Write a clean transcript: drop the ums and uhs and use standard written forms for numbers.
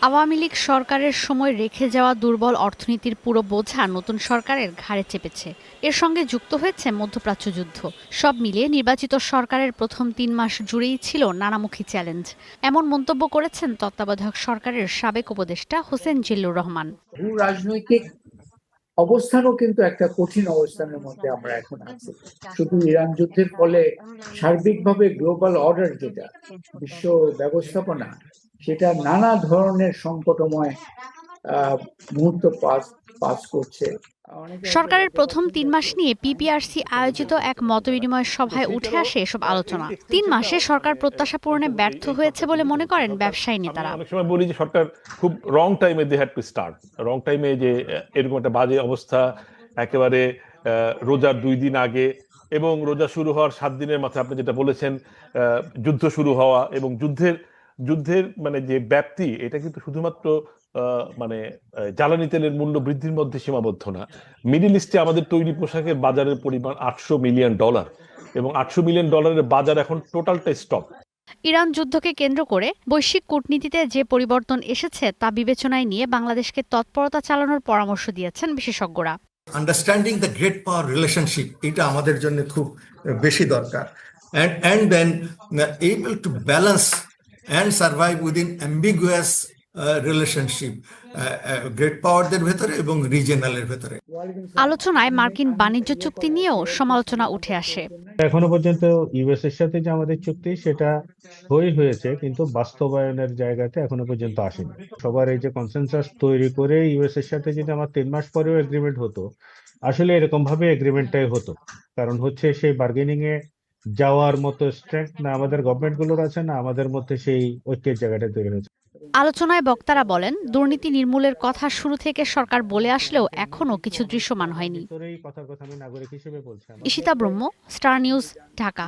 আওয়ামী লীগ সরকারের সময় রেখে যাওয়া দুর্বল অর্থনীতির পুরো বোঝা নতুন সরকারের ঘাড়ে চেপেছে। এর সঙ্গে যুক্ত হয়েছে মধ্যপ্রাচ্য যুদ্ধ। সব মিলিয়ে নির্বাচিত সরকারের প্রথম ৩ মাস জুড়েই ছিল নানামুখী চ্যালেঞ্জ। এমন মন্তব্য করেছেন তত্ত্বাবধায়ক সরকারের সাবেক উপদেষ্টা হোসেন জিল্লুর রহমান। ভূ রাজনৈতিক অবস্থানও কিন্তু একটা কঠিন অবস্থানের মধ্যে আমরা এখন আছি। শুধু ইরান যুদ্ধের ফলে সার্বিকভাবে গ্লোবাল অর্ডার যেটা বিশ্ব ব্যবস্থাপনা, সেটা নানা ধরনের সংকটময় মুহূর্ত পাস করছে। সরকারের প্রথম ৩ মাস নিয়ে পিপিআরসি আয়োজিত এক মতবিনিময় সভায় উঠে আসে এসব আলোচনা। ৩ মাসে সরকার প্রত্যাশা পূরণে ব্যর্থ হয়েছে বলে মনে করেন ব্যবসায়ী নেতারা। অনেক সময় বলি যে সরকার খুব রং টাইমে দে হ্যাড টু স্টার্ট, রং টাইমে যে এরকম একটা বাজে অবস্থা একেবারে রোজার ২ দিন আগে এবং রোজা শুরু হওয়ার ৭ দিনের মাথায় আপনি যেটা বলেছেন যুদ্ধ শুরু হওয়া এবং যুদ্ধের মানে যে ব্যাপ্তি, এটা কিন্তু শুধুমাত্র মানে জ্বালানি তেলের মূল্য বৃদ্ধির মধ্যে সীমাবদ্ধ না। মিডল ইস্টে আমাদের তৈরি পোশাকের বাজারের পরিমাণ $৮০০ মিলিয়ন এবং $৮০০ মিলিয়ন বাজার এখন টোটালটা স্টপ। ইরান যুদ্ধকে কেন্দ্র করে বৈশ্বিক কূটনীতিতে যে পরিবর্তন এসেছে তা বিবেচনায় নিয়ে বাংলাদেশকে তৎপরতা চালানোর পরামর্শ দিয়েছেন বিশেষজ্ঞরা। Understanding the great power relationship, এটা আমাদের জন্য খুব বেশি দরকার। and then able to balance and survive within ambiguous relationship great পাওয়ারদের ভেতরে এবং রিজিয়নালের ভেতরে। আলোচনায় মার্কিন বাণিজ্য চুক্তি নিয়েও সমালোচনা উঠে আসে। এখনো পর্যন্ত ইউএস এর সাথে যে আমাদের চুক্তি, সেটা হয়েছে, কিন্তু বাস্তবায়নের জায়গাতে এখনো পর্যন্ত আসেনি। সবার এই যে কনসেনসাস তৈরি করে ইউএস এর সাথে যদি আমার ৩ মাস পরেও এগ্রিমেন্ট হতো, আসলে এরকম ভাবে এগ্রিমেন্টটাই হতো। কারণ হচ্ছে সেই বার্গেনিং এ যাওয়ার মতো স্ট্রেংথ না আমাদের গভর্নমেন্ট গুলোর আছে, না আমাদের মধ্যে সেই ঐক্যের জায়গাটা তৈরি হয়েছে। আলোচনায় বক্তারা বলেন, দুর্নীতি নির্মূলের কথা শুরু থেকে সরকার বলে আসলেও এখনো কিছু দৃশ্যমান হয়নি। কথার কথা আমি নাগরিক হিসেবে বলছি। ঈশিতা ব্রহ্ম, স্টার নিউজ, ঢাকা।